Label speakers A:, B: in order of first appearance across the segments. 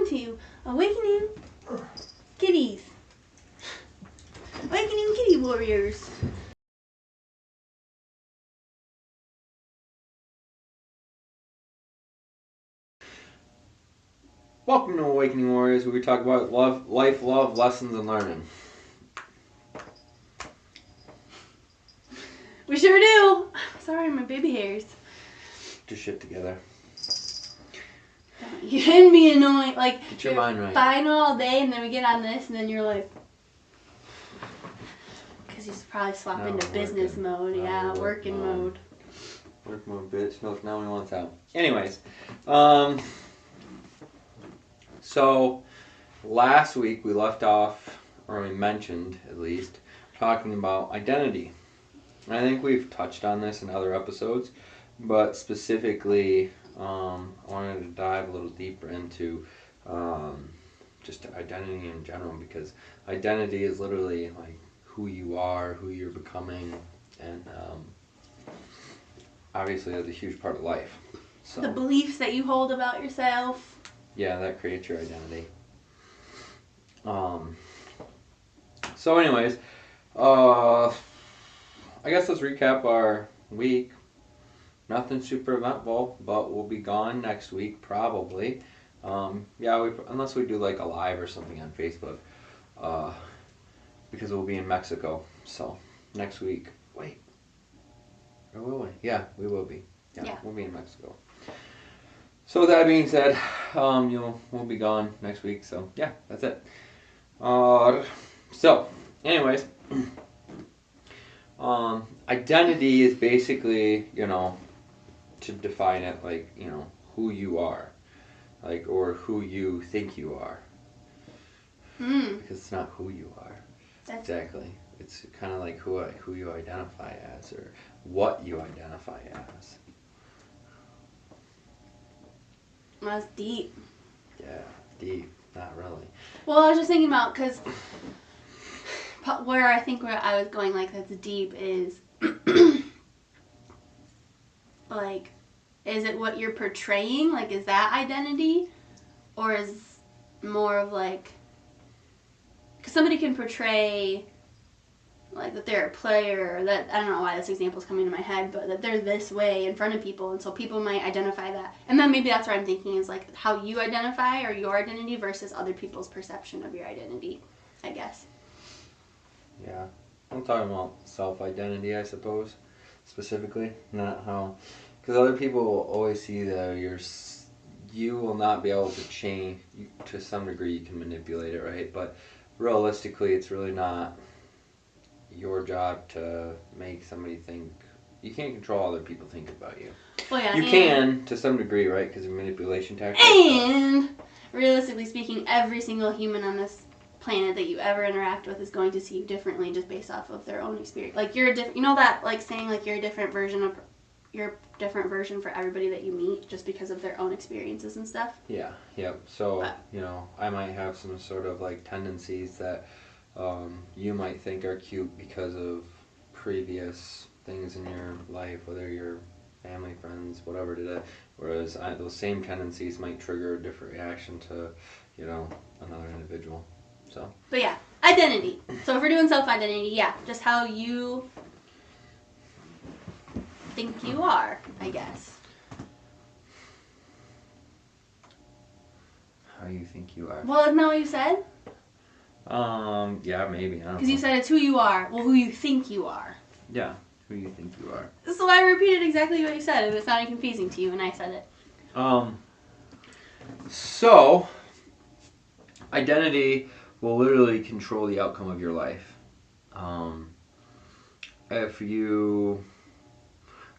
A: welcome to Awakening Kitties. Awakening Kitty Warriors.
B: Welcome to Awakening Warriors, where we talk about life, love, lessons, and learning.
A: We sure do. Sorry, my baby hairs.
B: Get your shit together.
A: You shouldn't be annoying. Like,
B: Get your mind right.
A: Fine all day, and then we get on this, and then you're like, because you probably swap into business mode. Yeah, working mode.
B: Work mode, bitch. No, now we want out. Anyways, so last week we left off, or we mentioned at least, talking about identity. I think we've touched on this in other episodes, but specifically, I wanted to dive a little deeper into just identity in general, because identity is literally like who you are, who you're becoming, and obviously that's a huge part of life. So,
A: the beliefs that you hold about yourself.
B: Yeah, that creates your identity. So anyways, I guess let's recap our week. Nothing super eventful, but we'll be gone next week probably. Unless we do like a live or something on Facebook, because we'll be in Mexico. So next week, wait, or will we? Yeah, we will be. Yeah, we'll be in Mexico. So with that being said, we'll be gone next week. So yeah, that's it. So anyways, identity is basically, to define it, like, who you are, like, or who you think you are. Because it's not who you are. Exactly. It's kind of like who you identify as, or what you identify as.
A: That's deep.
B: Yeah, deep. Not really.
A: Well, I was just thinking about, because where I was going, like, that's deep is, like, is it what you're portraying? Like, is that identity? Or is more of, like, because somebody can portray, like, that they're a player, or that, I don't know why this example is coming to my head, but that they're this way in front of people, and so people might identify that. And then maybe that's what I'm thinking is, like, how you identify, or your identity, versus other people's perception of your identity, I guess.
B: Yeah. I'm talking about self-identity, I suppose, specifically, not how... Because other people will always see that you will not be able to change. To some degree, you can manipulate it, right? But realistically, it's really not your job to make somebody think. You can't control how other people think about you.
A: Well, yeah,
B: you can, to some degree, right? Because of manipulation tactics.
A: And realistically speaking, every single human on this planet that you ever interact with is going to see you differently just based off of their own experience. Like, you're a different, that, like, saying, like, you're a different version for everybody that you meet just because of their own experiences and stuff.
B: Yeah, yep. So, I might have some sort of, like, tendencies that you might think are cute because of previous things in your life, whether you're family, friends, whatever it is. Whereas those same tendencies might trigger a different reaction to, another individual. So.
A: But yeah, identity. So if we're doing self-identity, yeah, just how you think you are, I guess.
B: How you think you are.
A: Well, isn't that what you said?
B: Yeah, maybe. I don't know.
A: Because you said it's who you are. Well, who you think you are.
B: Yeah, who you think you are.
A: So I repeated exactly what you said, and it sounded confusing to you when I said it.
B: So, identity will literally control the outcome of your life.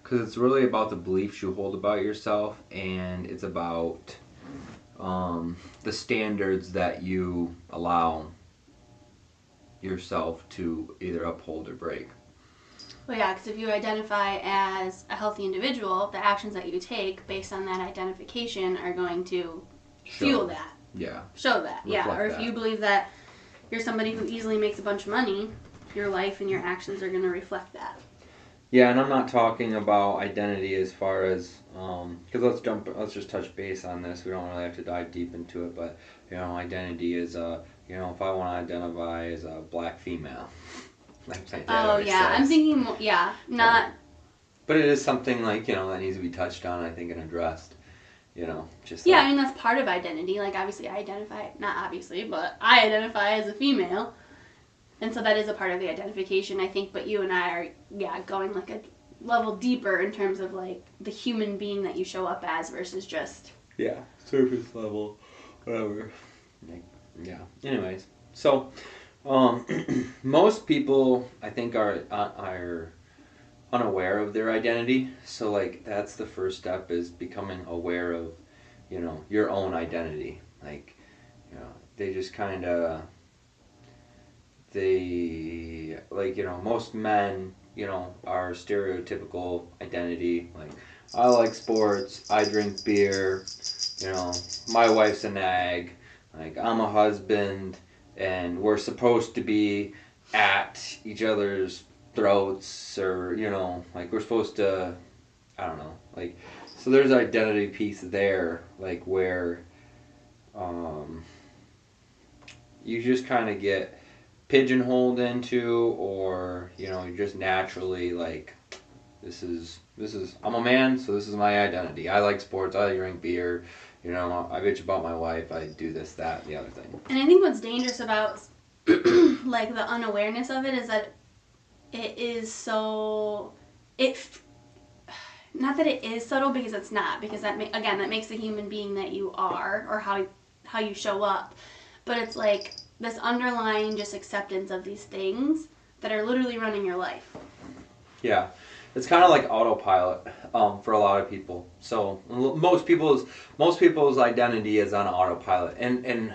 B: Because it's really about the beliefs you hold about yourself, and it's about the standards that you allow yourself to either uphold or break.
A: Well, yeah, because if you identify as a healthy individual, the actions that you take based on that identification are going to fuel that.
B: Yeah.
A: Show that. Yeah. Or if you believe that you're somebody who easily makes a bunch of money, your life and your actions are going to reflect that.
B: Yeah, and I'm not talking about identity as far as because let's just touch base on this. We don't really have to dive deep into it, but identity is if I want to identify as a black female, like my dad
A: Oh
B: always
A: yeah, I'm
B: says.
A: thinking more, not.
B: But it is something like that needs to be touched on, I think, and addressed. Just
A: Yeah,
B: like
A: I mean that's part of identity. Like obviously I identify, not obviously, but I identify as a female. And so that is a part of the identification, I think, but you and I are going like a level deeper in terms of like the human being that you show up as versus just
B: surface level, whatever. Yeah. Anyways, so most people I think are unaware of their identity. So like that's the first step is becoming aware of your own identity. Like they just kind of they like most men are stereotypical identity like I like sports, I drink beer, my wife's a nag, like I'm a husband, and we're supposed to be at each other's throats, or like we're supposed to, I don't know, like so there's an identity piece there, like where um, you just kind of get pigeonholed into, or you just naturally like this is I'm a man, so this is my identity. I like sports, I drink beer, I bitch about my wife, I do this, that, and the other thing.
A: And I think what's dangerous about like the unawareness of it is that it is so not that it is subtle, because it's not, because that makes the human being that you are, or how you show up, but it's like this underlying just acceptance of these things that are literally running your life.
B: Yeah, it's kind of like autopilot for a lot of people. So most people's identity is on autopilot, and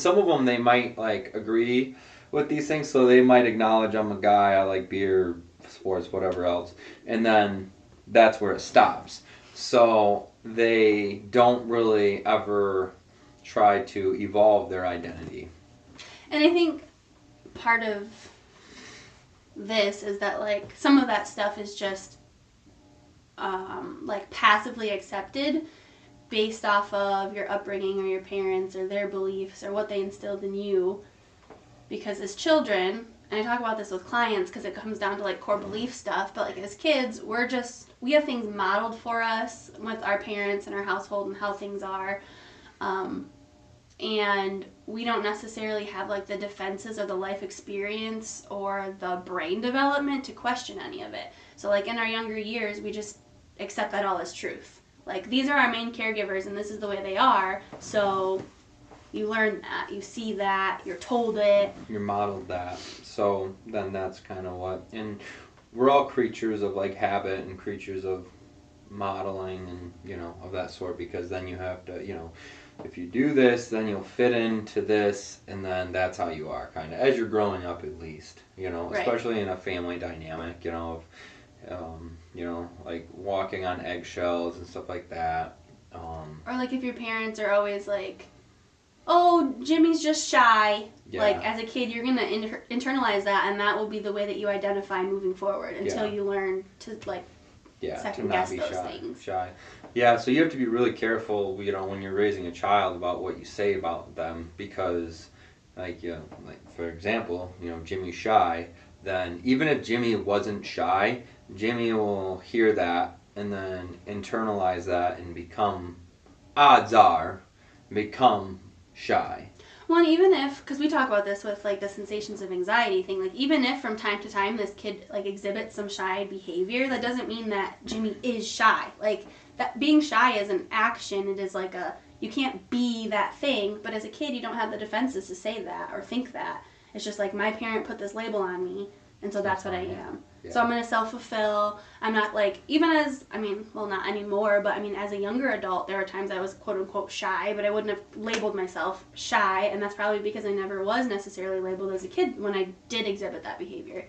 B: some of them, they might like agree with these things, so they might acknowledge I'm a guy, I like beer, sports, whatever else, and then that's where it stops. So they don't really ever try to evolve their identity.
A: And I think part of this is that like some of that stuff is just like passively accepted based off of your upbringing or your parents or their beliefs or what they instilled in you, because as children, and I talk about this with clients because it comes down to like core belief stuff, but like as kids we have things modeled for us with our parents and our household and how things are, and we don't necessarily have like the defenses or the life experience or the brain development to question any of it. So like in our younger years, we just accept that all as truth. Like these are our main caregivers and this is the way they are, so you learn that, you see that, you're told it,
B: You're modeled that. So then that's kind of what, and we're all creatures of like habit and creatures of modeling and of that sort, because then you have to if you do this, then you'll fit into this, and then that's how you are, kind of, as you're growing up, at least,
A: Right.
B: especially in a family dynamic, like walking on eggshells and stuff like that.
A: or like if your parents are always like, oh, Jimmy's just shy.
B: Yeah.
A: Like as a kid, you're gonna internalize that, and that will be the way that you identify moving forward until you learn to like second guess those things.
B: Shy. Yeah, so you have to be really careful, when you're raising a child about what you say about them, because, like for example, Jimmy's shy. Then even if Jimmy wasn't shy, Jimmy will hear that and then internalize that and become shy.
A: Well, and even if, because we talk about this with like the sensations of anxiety thing, like even if from time to time this kid like exhibits some shy behavior, that doesn't mean that Jimmy is shy. Like that being shy is an action. It is like you can't be that thing, but as a kid you don't have the defenses to say that or think that. It's just like my parent put this label on me, and so that's what I am. Yeah. So I'm going to self-fulfill. I'm not like, even as, not anymore, but as a younger adult, there were times I was quote-unquote shy, but I wouldn't have labeled myself shy, and that's probably because I never was necessarily labeled as a kid when I did exhibit that behavior.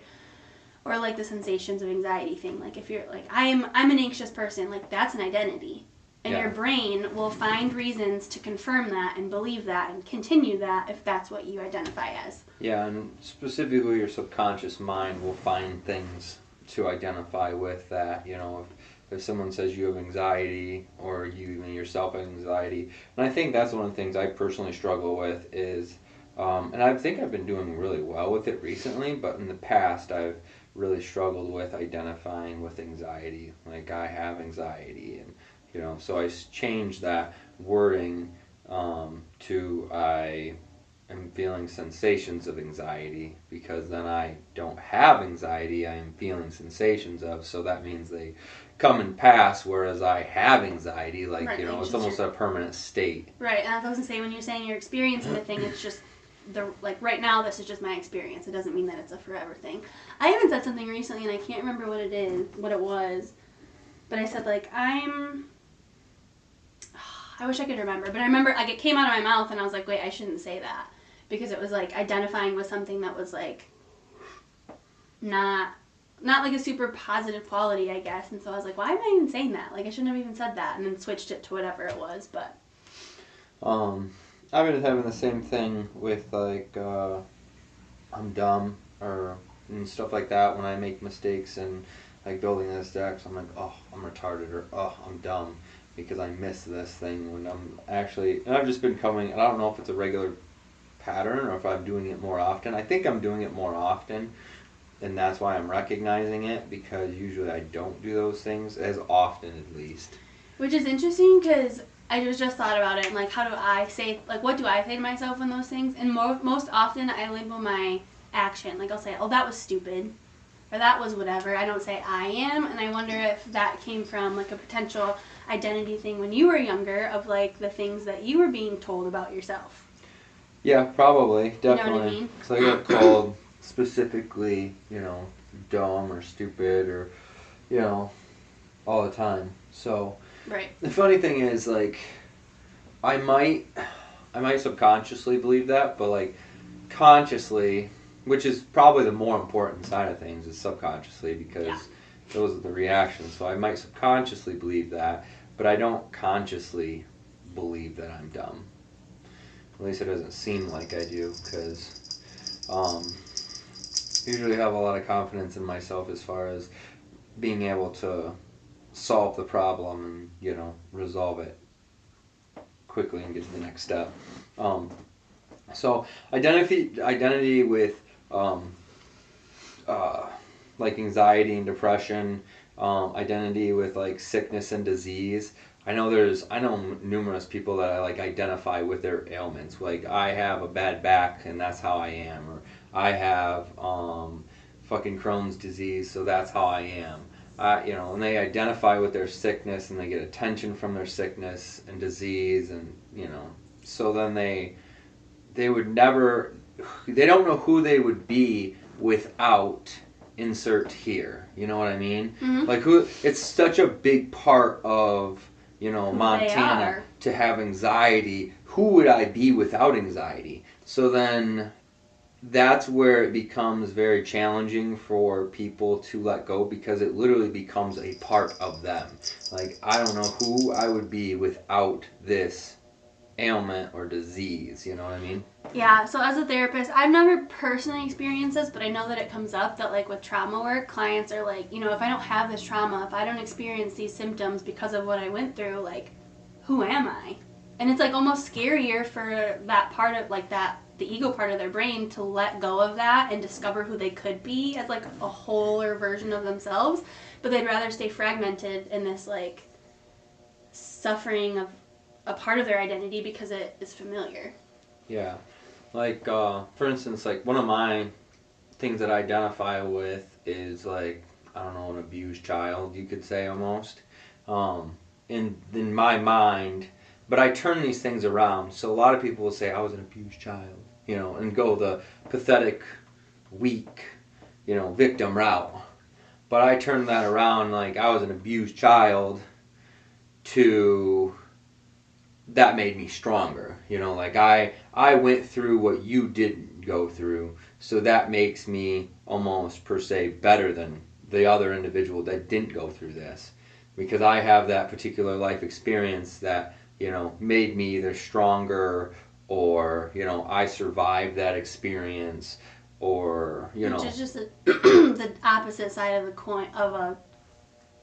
A: Or like the sensations of anxiety thing. Like if you're like, I'm an anxious person, like that's an identity. And your brain will find reasons to confirm that and believe that and continue that if that's what you identify as.
B: Yeah, and specifically your subconscious mind will find things to identify with that. You know, if someone says you have anxiety or you even yourself have anxiety, and I think that's one of the things I personally struggle with is, and I think I've been doing really well with it recently, but in the past I've really struggled with identifying with anxiety. Like I have anxiety, and you know, so I changed that wording to I am feeling sensations of anxiety, because then I don't have anxiety, I am feeling sensations of, so that means they come and pass, whereas I have anxiety, like,
A: Right,
B: you know,
A: like
B: it's almost a permanent state.
A: Right, and I was gonna say, when you're saying you're experiencing a thing, it's just like right now this is just my experience. It doesn't mean that it's a forever thing. I even said something recently and I can't remember what it was, but I said like I wish I could remember, but I remember like it came out of my mouth and I was like, wait, I shouldn't say that, because it was like identifying with something that was like not like a super positive quality, I guess. And so I was like, why am I even saying that? Like I shouldn't have even said that, and then switched it to whatever it was. But
B: I've been having the same thing with like I'm dumb or and stuff like that when I make mistakes and like building this deck. So I'm like, oh, I'm retarded, or oh, I'm dumb because I missed this thing when I'm actually. And I've just been coming. And I don't know if it's a regular pattern or if I'm doing it more often. I think I'm doing it more often, and that's why I'm recognizing it, because usually I don't do those things as often, at least.
A: which is interesting because I just thought about it and like, how do I say, like, what do I say to myself in those things? And most often I label my action. Like I'll say, oh, that was stupid, or that was whatever. I don't say I am, and I wonder if that came from like a potential identity thing when you were younger, of like the things that you were being told about yourself.
B: Yeah, probably, definitely.
A: You know what I mean?
B: So I get called specifically, you know, dumb or stupid or, you know, all the time. So
A: Right.
B: the funny thing is, like, I might subconsciously believe that, but like consciously, which is probably the more important side of things, is subconsciously, because
A: Yeah.
B: those are the reactions. So I might subconsciously believe that, but I don't consciously believe that I'm dumb. At least it doesn't seem like I do, because usually have a lot of confidence in myself as far as being able to solve the problem and, you know, resolve it quickly and get to the next step. So identity with like anxiety and depression, identity with like sickness and disease. I know numerous people that I like identify with their ailments. Like I have a bad back and that's how I am, or I have fucking Crohn's disease, so that's how I am. You know, and they identify with their sickness and they get attention from their sickness and disease, and you know, so then they would never, they don't know who they would be without insert here. You know what I mean?
A: Mm-hmm.
B: Like who? It's such a big part of, you know,
A: Who
B: Montana to have anxiety. Who would I be without anxiety? So then that's where it becomes very challenging for people to let go, because it literally becomes a part of them. Like, I don't know who I would be without this ailment or disease, you know what I mean?
A: Yeah, so as a therapist, I've never personally experienced this, but I know that it comes up that like with trauma work, clients are like, you know, if I don't have this trauma, if I don't experience these symptoms because of what I went through, like, who am I? And it's like almost scarier for that part of like that, the ego part of their brain, to let go of that and discover who they could be as like a wholer version of themselves, but they'd rather stay fragmented in this like suffering of a part of their identity because it is familiar.
B: Yeah. Like, for instance, like one of my things that I identify with is like, I don't know, an abused child, you could say, almost. In my mind, but I turn these things around. So a lot of people will say I was an abused child, you know, and go the pathetic, weak, you know, victim route. But I turn that around, like I was an abused child, to that made me stronger. You know, like I went through what you didn't go through, so that makes me almost per se better than the other individual that didn't go through this, because I have that particular life experience that, you know, made me either stronger, or, you know, I survived that experience, or
A: Which is just the opposite side of the coin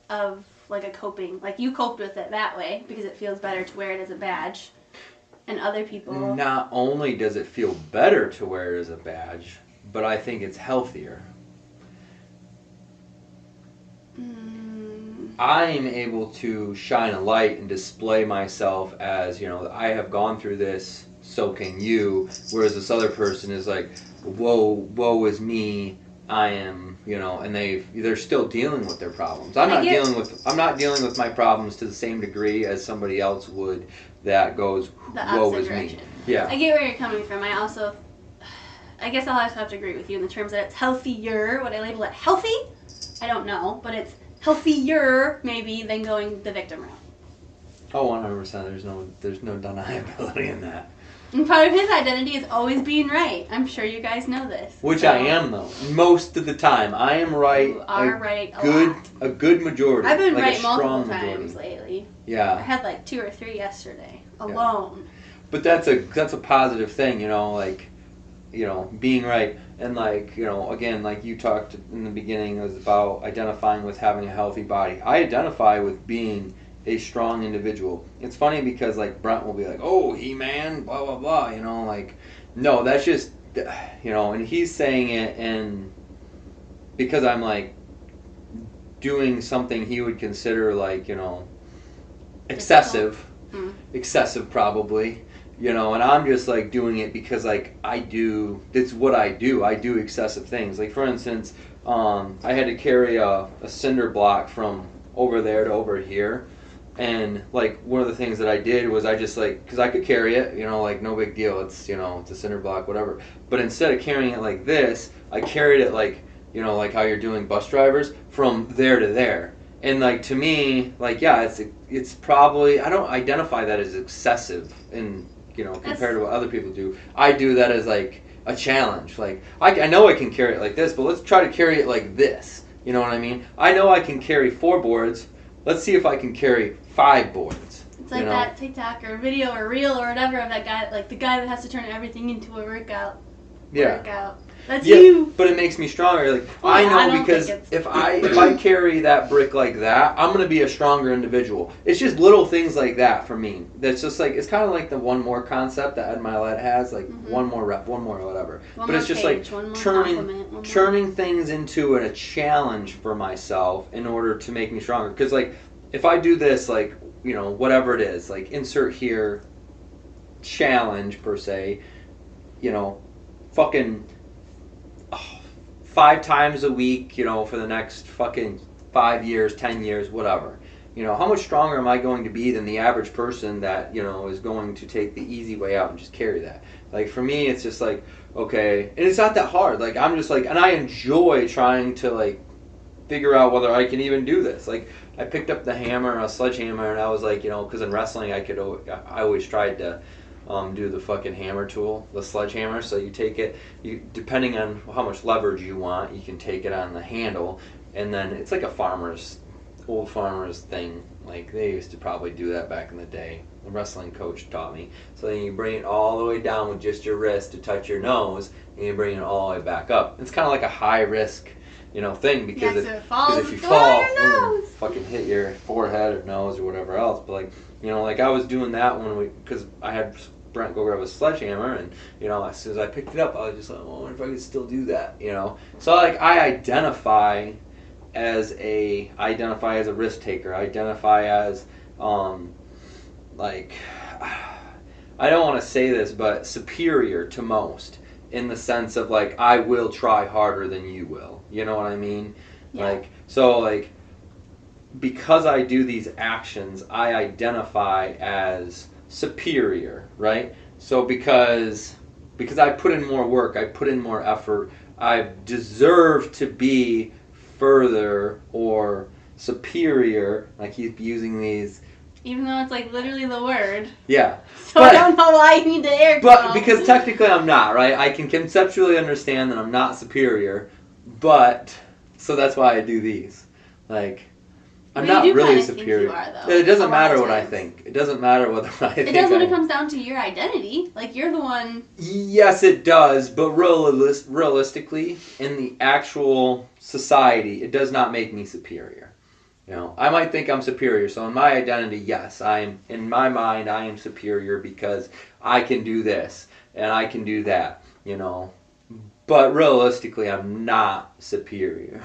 A: of like a coping. Like you coped with it that way because it feels better to wear it as a badge, and other people.
B: Not only does it feel better to wear it as a badge, but I think it's healthier. I'm able to shine a light and display myself as, I have gone through this, so can you, whereas this other person is like, woe is me, I am, and they're still dealing with their problems. I'm not dealing with my problems to the same degree as somebody else would that goes, woe is me. Yeah.
A: I get where you're coming from. I guess I'll have to agree with you in the terms that it's healthier. Would I label it healthy? I don't know, but it's healthier maybe than going the victim route.
B: Oh, 100%. There's no deniability in that.
A: And part of his identity is always being right. I'm sure you guys know this.
B: Which I am, though. Most of the time. I am right.
A: You are right a lot.
B: A good majority.
A: I've been
B: like
A: right
B: a
A: multiple
B: strong
A: times
B: majority.
A: lately.
B: Yeah.
A: I had like 2 or 3 yesterday. Alone.
B: Yeah. But that's a positive thing, being right. And again, like you talked in the beginning, it was about identifying with having a healthy body. I identify with being a strong individual. It's funny because Brent will be like, oh, He-Man, blah, blah, blah, no, that's just, and he's saying it and because I'm doing something he would consider excessive, probably, and I'm just doing it because it's what I do excessive things. For instance, I had to carry a cinder block from over there to over here, and one of the things that I did was I just because I could carry it, no big deal, it's it's a cinder block, whatever, but instead of carrying it like this, I carried it like how you're doing bus drivers, from there to there. And to me, it's probably, I don't identify that as excessive in compared to what other people do. I do that as a challenge. I know I can carry it like this, but let's try to carry it like this. You know what I mean? I know I can carry 4 boards. Let's see if I can carry 5 boards.
A: It's like that TikTok or video or reel or whatever of that guy, the guy that has to turn everything into a workout.
B: Yeah.
A: That's you.
B: But it makes me stronger. I know because if I carry that brick like that, I'm gonna be a stronger individual. It's just little things like that for me. That's just it's kind of like the one more concept that Ed Milet has, one more rep, one more whatever. But it's just turning things into a challenge for myself in order to make me stronger. Because if I do this, whatever it is, insert here, challenge per se, fucking 5 times a week, for the next fucking 5 years, 10 years, whatever. How much stronger am I going to be than the average person that, is going to take the easy way out and just carry that? For me, it's just okay, and it's not that hard. I'm just and I enjoy trying to figure out whether I can even do this. I picked up the hammer, a sledgehammer, and I was because in wrestling I always tried to do the fucking hammer tool, the sledgehammer. So you take it, depending on how much leverage you want, you can take it on the handle, and then it's like a old farmer's thing. They used to probably do that back in the day. The wrestling coach taught me. So then you bring it all the way down with just your wrist to touch your nose, and you bring it all the way back up. It's kind of like a high risk, thing, because if you fall, you fucking hit your forehead or nose or whatever else. But I was doing that because I had Brent go grab a sledgehammer, and as soon as I picked it up, I was just I wonder if I could still do that, So I identify as a risk taker. I identify as I don't want to say this, but superior to most, in the sense of I will try harder than you will. You know what I mean?
A: Yeah.
B: Because I do these actions, I identify as superior, right? So because I put in more work, I put in more effort, I deserve to be further or superior. I keep using these.
A: Even though it's literally the word.
B: Yeah.
A: So I don't know why you need to air quote.
B: But because technically I'm not, right? I can conceptually understand that I'm not superior, but so that's why I do these. I'm
A: But
B: not
A: you do
B: really
A: kinda
B: superior.
A: think you are, though,
B: It doesn't
A: a lot
B: matter
A: of
B: what I
A: times.
B: think. It doesn't matter whether I think
A: It does when
B: I
A: it comes down to your identity. Like, you're the one.
B: Yes, it does, but realistically, in the actual society, it does not make me superior. You know, I might think I'm superior, so in my identity, yes, in my mind, I am superior because I can do this and I can do that, you know. But realistically, I'm not superior.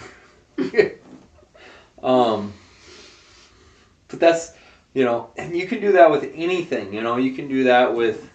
B: um, but that's, you know, and you can do that with anything, you know, you can do that with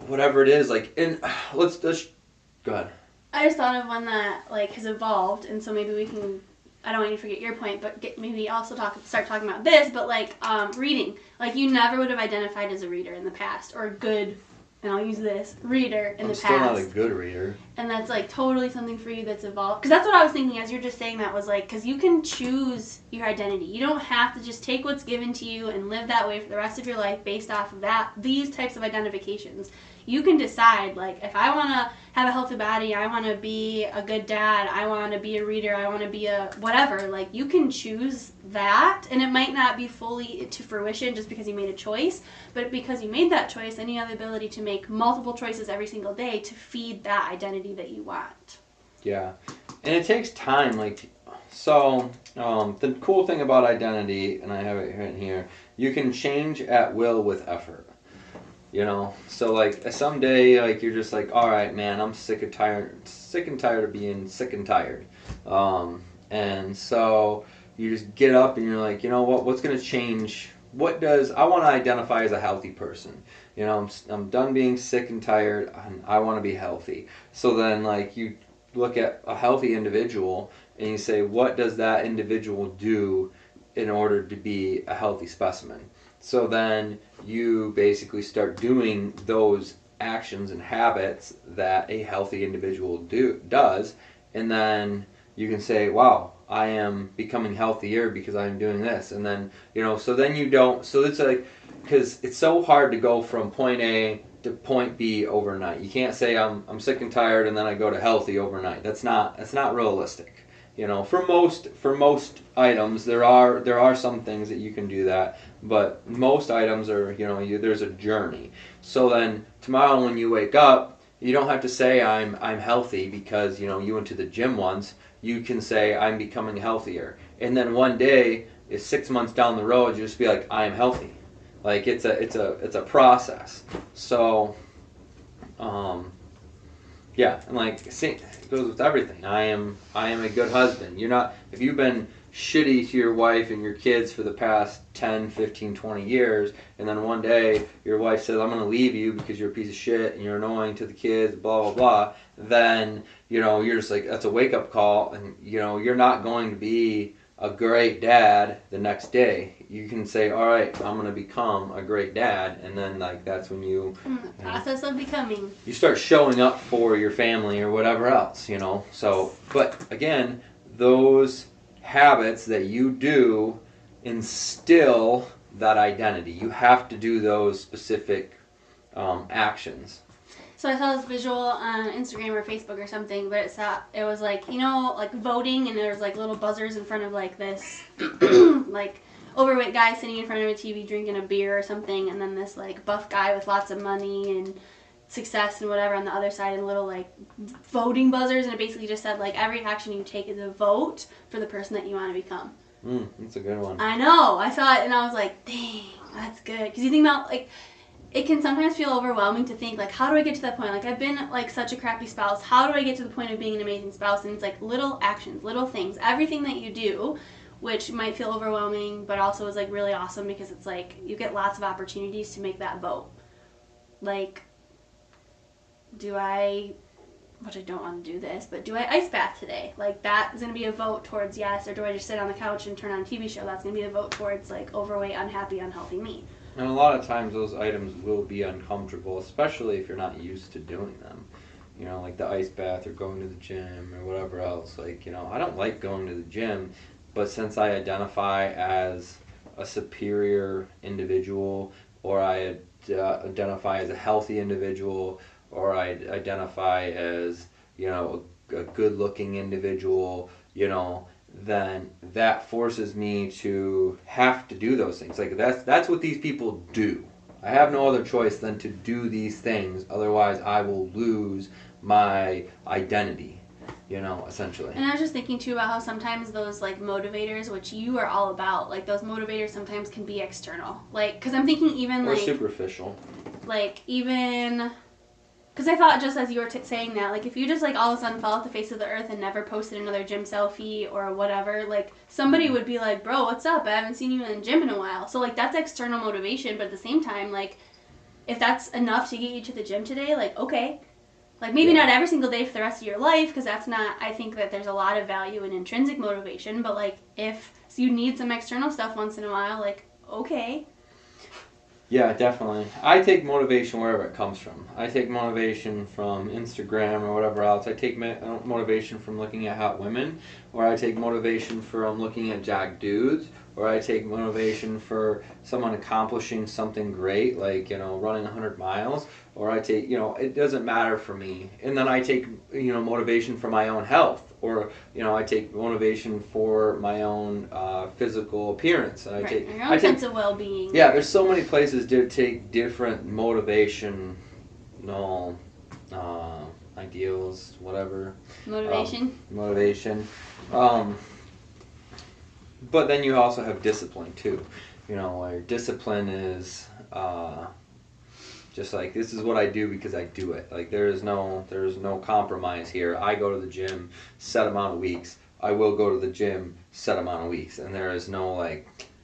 B: whatever it is, like, and let's go ahead.
A: I just thought of one that, like, has evolved, and so maybe we can. I don't want you to forget your point, but maybe also start talking about this. But like reading, like you never would have identified as a reader in the past, or a good, and I'll use this reader in the past.
B: I'm still not a good reader.
A: And that's like totally something for you that's evolved. Because that's what I was thinking as you're just saying that, was like, because you can choose your identity. You don't have to just take what's given to you and live that way for the rest of your life based off of these types of identifications. You can decide, like, if I want to have a healthy body, I want to be a good dad, I want to be a reader, I want to be a whatever. Like, you can choose that, and it might not be fully to fruition just because you made a choice, but because you made that choice, then you have the ability to make multiple choices every single day to feed that identity that you want.
B: Yeah, and it takes time. Like, so the cool thing about identity, and I have it written here, you can change at will with effort. You know, so like someday, like you're just like, all right, man, I'm sick and tired of being sick and tired, and so you just get up and you're like, you know what? What's gonna change? I want to identify as a healthy person? You know, I'm done being sick and tired, and I want to be healthy. So then, like, you look at a healthy individual and you say, what does that individual do in order to be a healthy specimen? So then you basically start doing those actions and habits that a healthy individual does, and then you can say, wow, I am becoming healthier because I'm doing this. And then, you know, so then you don't, so it's like, because it's so hard to go from point A to point B overnight. You can't say I'm sick and tired and then I go to healthy overnight. That's not realistic. You know, for most items, there are some things that you can do that, but most items are, you know, there's a journey. So then tomorrow when you wake up, you don't have to say I'm healthy because, you know, you went to the gym once. You can say I'm becoming healthier, and then one day, is 6 months down the road, you just be like, I am healthy. Like, it's a process. So, yeah, and like, it goes with everything. I am a good husband. You're not, if you've been shitty to your wife and your kids for the past 10, 15, 20 years, and then one day your wife says, I'm going to leave you because you're a piece of shit and you're annoying to the kids, blah, blah, blah, then, you know, you're just like, that's a wake-up call, and, you know, you're not going to be a great dad the next day. You can say, all right, I'm going to become a great dad, and then, like, that's when you
A: Process of becoming.
B: You start showing up for your family or whatever else, you know. So, but again, those habits that you do instill that identity. You have to do those specific actions.
A: So I saw this visual on Instagram or Facebook or something, but it was like, you know, like voting, and there was like little buzzers in front of like this like overweight guy sitting in front of a TV drinking a beer or something, and then this like buff guy with lots of money and success and whatever on the other side, and little like voting buzzers, and it basically just said like every action you take is a vote for the person that you want to become.
B: That's a good one.
A: I know. I saw it and I was like, dang, that's good. Because you think about like, it can sometimes feel overwhelming to think like, how do I get to that point? Like, I've been like such a crappy spouse. How do I get to the point of being an amazing spouse? And it's like little actions, little things, everything that you do, which might feel overwhelming, but also is like really awesome because it's like you get lots of opportunities to make that vote. Like, which I don't want to do this, but do I ice bath today? Like, that is going to be a vote towards yes, or do I just sit on the couch and turn on a TV show? That's going to be a vote towards like overweight, unhappy, unhealthy me.
B: And a lot of times those items will be uncomfortable, especially if you're not used to doing them. You know, like the ice bath or going to the gym or whatever else. Like, you know, I don't like going to the gym, but since I identify as a superior individual, or I identify as a healthy individual, or I identify as, you know, a good-looking individual, you know, then that forces me to have to do those things. Like that's what these people do. I have no other choice than to do these things. Otherwise, I will lose my identity. Essentially.
A: And I was just thinking too about how sometimes those like motivators, which you are all about, like those motivators sometimes can be external. Like, because I'm thinking even
B: or
A: like
B: superficial.
A: Like even. Because I thought just as you were saying that, like if you just like all of a sudden fell off the face of the earth and never posted another gym selfie or whatever, like somebody would be like, bro, what's up? I haven't seen you in the gym in a while. So like that's external motivation, but at the same time, like if that's enough to get you to the gym today, like okay. Like maybe not every single day for the rest of your life, because that's not, I think that there's a lot of value in intrinsic motivation, but like if so you need some external stuff once in a while, like okay.
B: Yeah, definitely. I take motivation wherever it comes from. I take motivation from Instagram or whatever else. I take motivation from looking at hot women, or I take motivation from looking at jacked dudes, or I take motivation for someone accomplishing something great, like, running 100 miles, or I take, it doesn't matter for me. And then I take, motivation for my own health, or, I take motivation for my own physical appearance. And
A: your own sense of well-being.
B: Yeah, there's so many places to take different motivation, ideals, whatever. Motivation. But then you also have discipline too. Where discipline is just like, this is what I do because I do it. Like there's no compromise here. I go to the gym set amount of weeks. I will go to the gym set amount of weeks, and there's no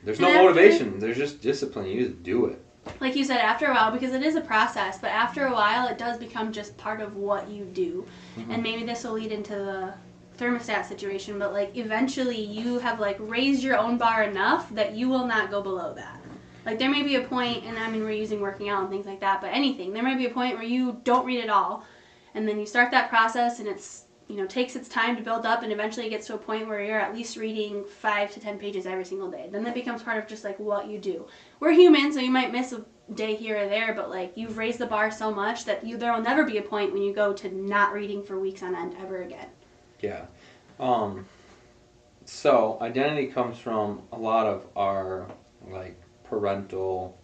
B: motivation. There's just discipline. You just do it.
A: Like you said, after a while, because it is a process, but after a while it does become just part of what you do. Mm-hmm. And maybe this will lead into the thermostat situation, but like eventually you have like raised your own bar enough that you will not go below that. Like there may be a point, and I mean we're using working out and things like that, but anything, there may be a point where you don't read at all, and then you start that process and it's takes its time to build up, and eventually it gets to a point where you're at least reading 5 to 10 pages every single day. Then that becomes part of just like what you do. We're human, so you might miss a day here or there, but like you've raised the bar so much that there will never be a point when you go to not reading for weeks on end ever again.
B: Yeah. So identity comes from a lot of our like parental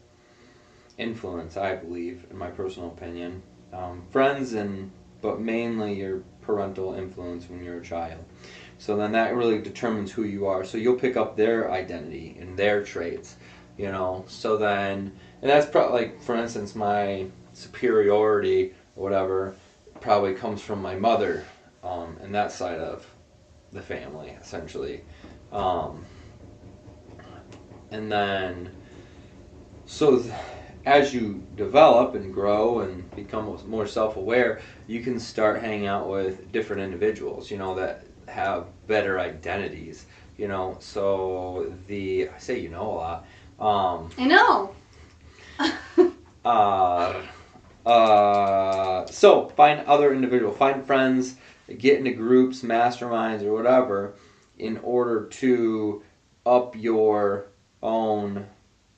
B: influence, I believe, in my personal opinion. Friends but mainly your parental influence when you're a child. So then that really determines who you are. So you'll pick up their identity and their traits, So then, and that's probably like, for instance, my superiority or whatever probably comes from my mother, and that side of the family, essentially. And then, as you develop and grow and become more self-aware, you can start hanging out with different individuals, that have better identities, So I say a lot.
A: I know.
B: So find other individuals, find friends, get into groups, masterminds, or whatever, in order to up your own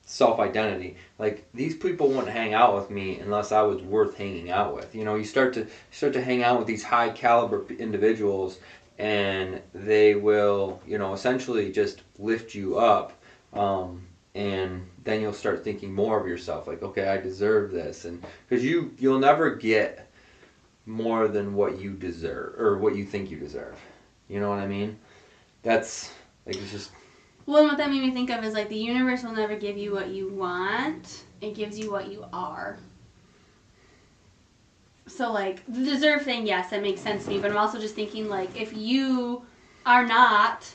B: self-identity. Like, these people wouldn't hang out with me unless I was worth hanging out with. You start to hang out with these high caliber individuals, and they will, essentially just lift you up, and then you'll start thinking more of yourself, like, okay, I deserve this, and because you'll never get more than what you deserve or what you think you deserve. You know what I mean? That's like, it's just.
A: Well, and what that made me think of is like the universe will never give you what you want. It gives you what you are. So like the deserve thing, yes, that makes sense to me. But I'm also just thinking like if you are not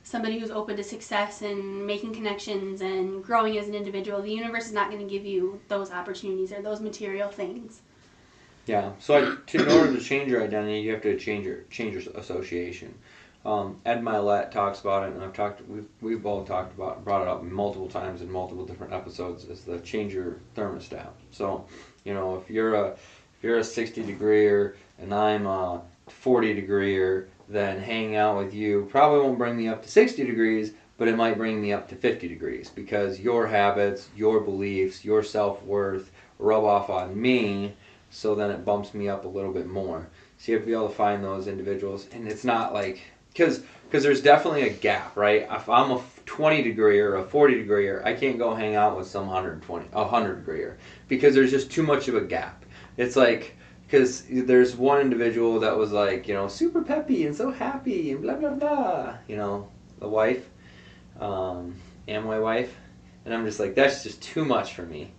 A: somebody who's open to success and making connections and growing as an individual, the universe is not going to give you those opportunities or those material things.
B: Yeah. So in order to change your identity, you have to change your association. Ed Milet talks about it, and we've both brought it up multiple times in multiple different episodes. Is the change your thermostat. So, if you're a 60-degreer and I'm a 40-degreer, then hanging out with you probably won't bring me up to 60 degrees, but it might bring me up to 50 degrees because your habits, your beliefs, your self-worth rub off on me, so then it bumps me up a little bit more. So you have to be able to find those individuals, and it's not like because there's definitely a gap, right? If I'm a 20 degree or a 40 degree, I can't go hang out with some 100 degree, because there's just too much of a gap. It's like, because there's one individual that was like, super peppy and so happy and blah blah blah, the wife, Amway wife, and I'm just like, that's just too much for me,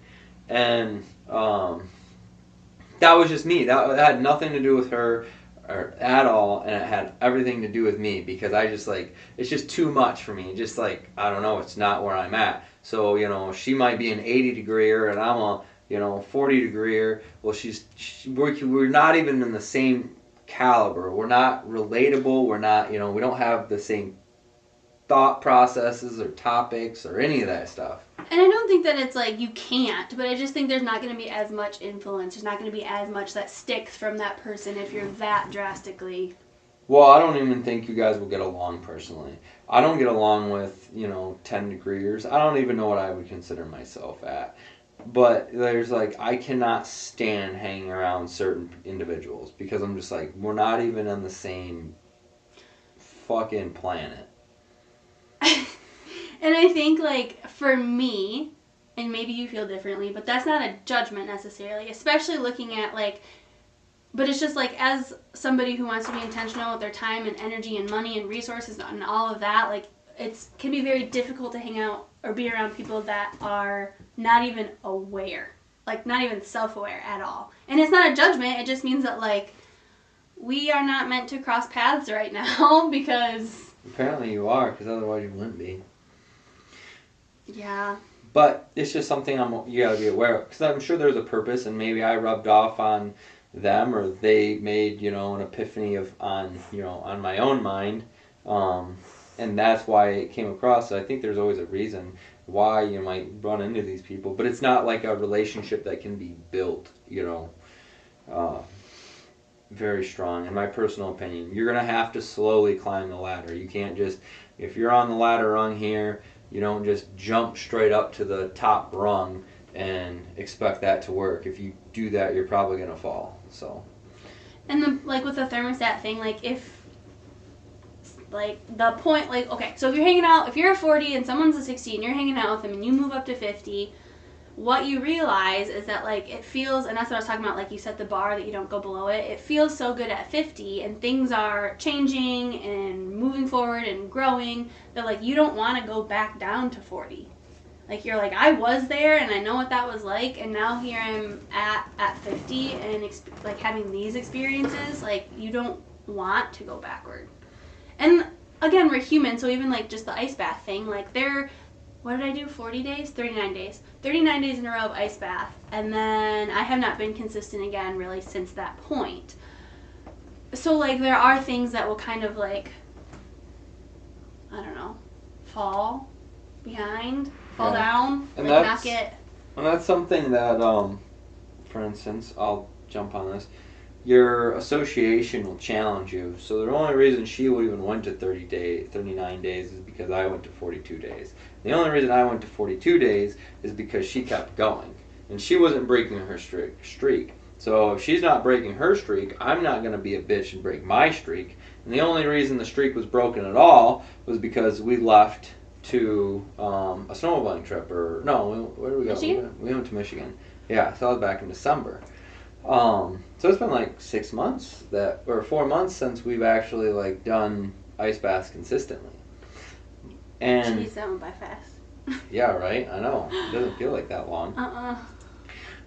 B: and that was just me. That had nothing to do with her or at all, and it had everything to do with me, because I just like, it's just too much for me. Just like, I don't know, it's not where I'm at. So she might be an 80 degreer and I'm a 40 degreer. Well, we're not even in the same caliber. We're not relatable. We're not, we don't have the same thought processes or topics or any of that stuff.
A: And I don't think that it's like you can't, but I just think there's not going to be as much influence. There's not going to be as much that sticks from that person if you're that drastically.
B: Well, I don't even think you guys will get along personally. I don't get along with, 10 degreers. I don't even know what I would consider myself at. But there's like, I cannot stand hanging around certain individuals because I'm just like, we're not even on the same fucking planet.
A: And I think, like, for me, and maybe you feel differently, but that's not a judgment necessarily, especially looking at, like, but it's just, like, as somebody who wants to be intentional with their time and energy and money and resources and all of that, like, it can be very difficult to hang out or be around people that are not even aware, like, not even self-aware at all. And it's not a judgment, it just means that, like, we are not meant to cross paths right now because...
B: Apparently you are, because otherwise you wouldn't be.
A: Yeah.
B: But it's just something you gotta be aware of, because I'm sure there's a purpose, and maybe I rubbed off on them, or they made an epiphany on my own mind, and that's why it came across. So I think there's always a reason why you might run into these people, but it's not like a relationship that can be built, very strong. In my personal opinion, you're gonna have to slowly climb the ladder. You can't just, if you're on the ladder rung here, you don't just jump straight up to the top rung and expect that to work. If you do that, you're probably gonna fall. So.
A: And with the thermostat thing, like if, like the point, like okay, so if you're hanging out, if you're a 40 and someone's a 60 and you're hanging out with them and you move up to 50, what you realize is that like it feels, and that's what I was talking about, like you set the bar that you don't go below it. It feels so good at 50 and things are changing and moving forward and growing that like you don't want to go back down to 40. Like you're like, I was there and I know what that was like, and now here I'm at 50 and like having these experiences, like you don't want to go backward. And again, we're human, so even like just the ice bath thing, like what did I do? 40 days? 39 days. 39 days in a row of ice bath. And then I have not been consistent again really since that point. So like there are things that will kind of like, I don't know, fall behind, fall down,
B: and
A: like not get...
B: And that's something that, for instance, I'll jump on this. Your association will challenge you. So the only reason she even went to 39 days is because I went to 42 days. The only reason I went to 42 days is because she kept going. And she wasn't breaking her streak. So if she's not breaking her streak, I'm not going to be a bitch and break my streak. And the only reason the streak was broken at all was because we left to a snowmobiling trip. Or no, where did we go?
A: Michigan?
B: We went to Michigan. Yeah, so I was back in December. So it's been like 6 months or 4 months since we've actually like done ice baths consistently. And
A: jeez, that went by fast.
B: Yeah, right. I know. It doesn't feel like that long.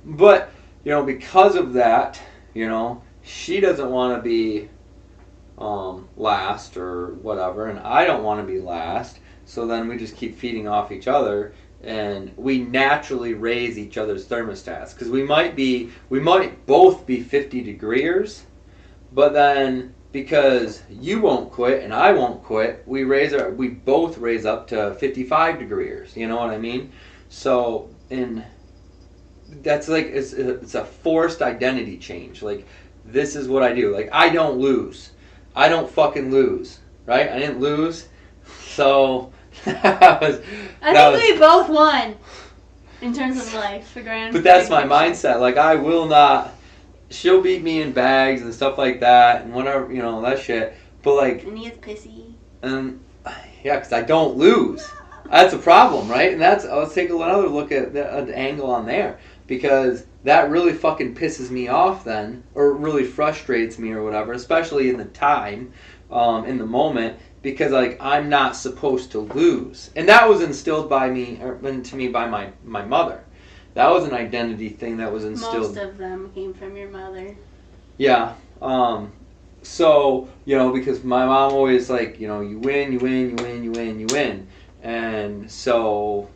A: But
B: because of that, she doesn't want to be last or whatever, and I don't want to be last. So then we just keep feeding off each other. And we naturally raise each other's thermostats, because we might both be 50 degrees, but then because you won't quit and I won't quit, we both raise up to 55 degrees. You know what I mean? So that's like it's a forced identity change. Like this is what I do. Like I don't lose. I don't fucking lose. Right? I didn't lose. So. I think
A: we both won in terms of life.
B: But that's my mindset. Like I will not. She'll beat me in bags and stuff like that and whatever, that shit. But like,
A: And he is pissy.
B: and yeah, because I don't lose. That's a problem, right? And let's take another look at the angle on there, because that really fucking pisses me off then, or really frustrates me or whatever, especially in the time, in the moment, because like I'm not supposed to lose, and that was instilled by me, or into me by my mother. That was an identity thing that was instilled.
A: Most of them came from your mother.
B: Yeah. So, because my mom always like, you win, you win, you win, you win, you win. And so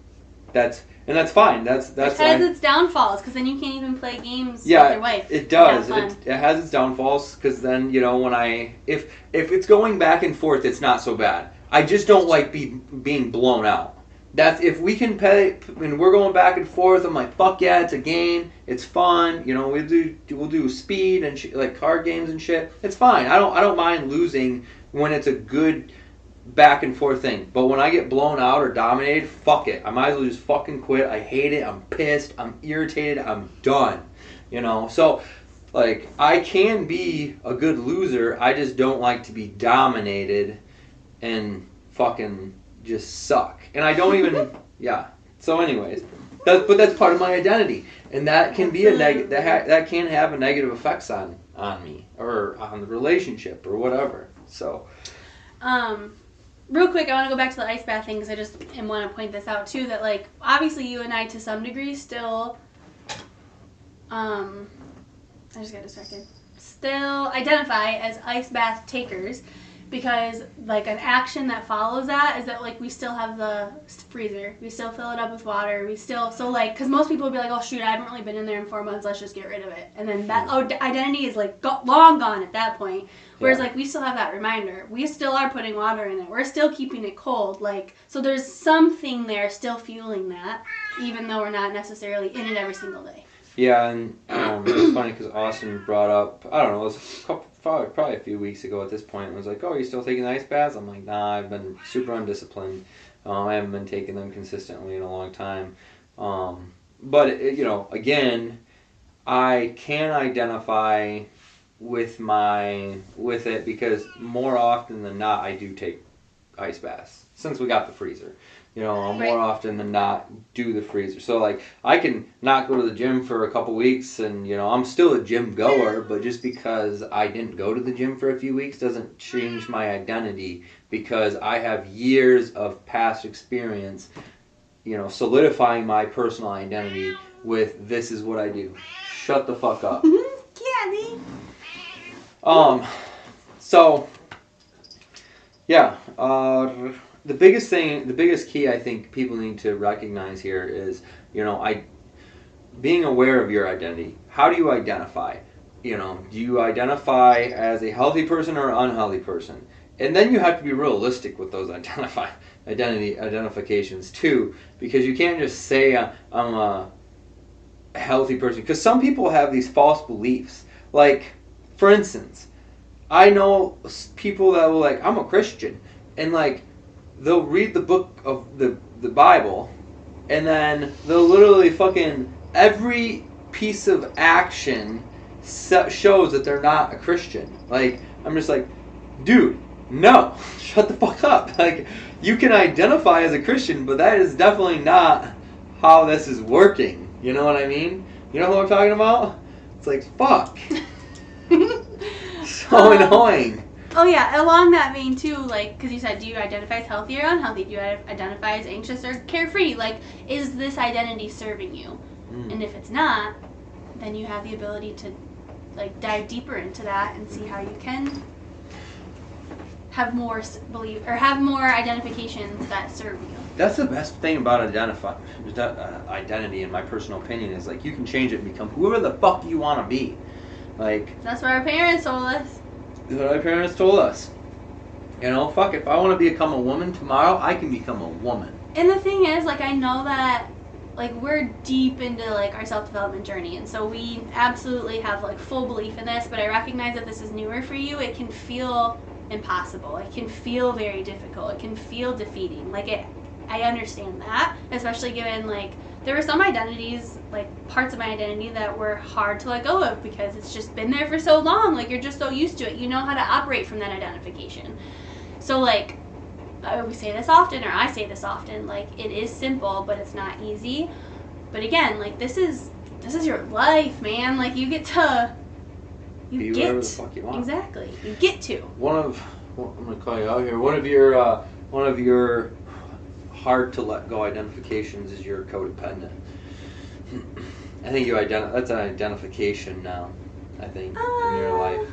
B: that's fine. That's
A: It has its downfalls, because then you can't even play games with your wife.
B: It does. It has its downfalls, because then, if it's going back and forth, it's not so bad. I just don't like being blown out. That's if we can pay and we're going back and forth. I'm like, fuck yeah, it's a game. It's fun. We'll do speed and like card games and shit. It's fine. I don't mind losing when it's a good back and forth thing. But when I get blown out or dominated, fuck it. I might as well just fucking quit. I hate it. I'm pissed. I'm irritated. I'm done. So like I can be a good loser. I just don't like to be dominated and fucking just suck. And I don't even yeah. So anyways, but that's part of my identity, and that can be that can have a negative effects on me or on the relationship or whatever. So
A: real quick, I want to go back to the ice bath thing, because I just want to point this out too, that like obviously you and I to some degree still I just got distracted. Still identify as ice bath takers, because like an action that follows that is that like we still have the freezer, we still fill it up with water, because most people would be like, oh shoot, I haven't really been in there in 4 months, let's just get rid of it, and then that identity is like long gone at that point. Whereas like we still have that reminder, we still are putting water in it, we're still keeping it cold, like so there's something there still fueling that, even though we're not necessarily in it every single day.
B: Yeah, and it's funny because Austin brought up, I don't know, it was probably a few weeks ago at this point, and was like, oh, are you still taking ice baths? I'm like, nah, I've been super undisciplined. I haven't been taking them consistently in a long time. But, again, I can identify with it, because more often than not, I do take ice baths since we got the freezer. More often than not do the freezer. So like I can not go to the gym for a couple weeks, and I'm still a gym goer, but just because I didn't go to the gym for a few weeks doesn't change my identity, because I have years of past experience, solidifying my personal identity with this is what I do. Shut the fuck up.
A: Candy.
B: So yeah, the biggest key I think people need to recognize here is, being aware of your identity. How do you identify? Do you identify as a healthy person or an unhealthy person? And then you have to be realistic with those identifications too, because you can't just say I'm a healthy person, because some people have these false beliefs. Like, for instance, I know people that will like, I'm a Christian, and like they'll read the book of the Bible, and then they'll literally fucking every piece of action shows that they're not a Christian. Like, I'm just like, dude, no, shut the fuck up. Like, you can identify as a Christian, but that is definitely not how this is working. You know what I mean? You know what I'm talking about? It's like, fuck. So annoying.
A: Oh yeah, along that vein too, like, because you said, do you identify as healthy or unhealthy? Do you identify as anxious or carefree? Like, is this identity serving you? And if it's not, then you have the ability to, like, dive deeper into that and see how you can have more have more identifications that serve you.
B: That's the best thing about identity, in my personal opinion, is like you can change it and become whoever the fuck you want to be. Like,
A: that's what our parents told us.
B: That's what our parents told us. Fuck, if I want to become a woman tomorrow, I can become a woman.
A: And the thing is, like, I know that, like, we're deep into, like, our self-development journey, and so we absolutely have, like, full belief in this, but I recognize that this is newer for you. It can feel impossible. It can feel very difficult. It can feel defeating. Like, I understand that, especially given, like, there were some identities, like parts of my identity, that were hard to let go of because it's just been there for so long. Like, you're just so used to it. You know how to operate from that identification. So, like, we say this often, or I say this often, like, it is simple, but it's not easy. But again, like, this is your life, man. Like, you get to...
B: Be whatever the fuck you want.
A: Exactly. You get to.
B: I'm gonna call you out here. One of your hard to let go identifications is you're codependent. I think that's an identification now, I think, in your life.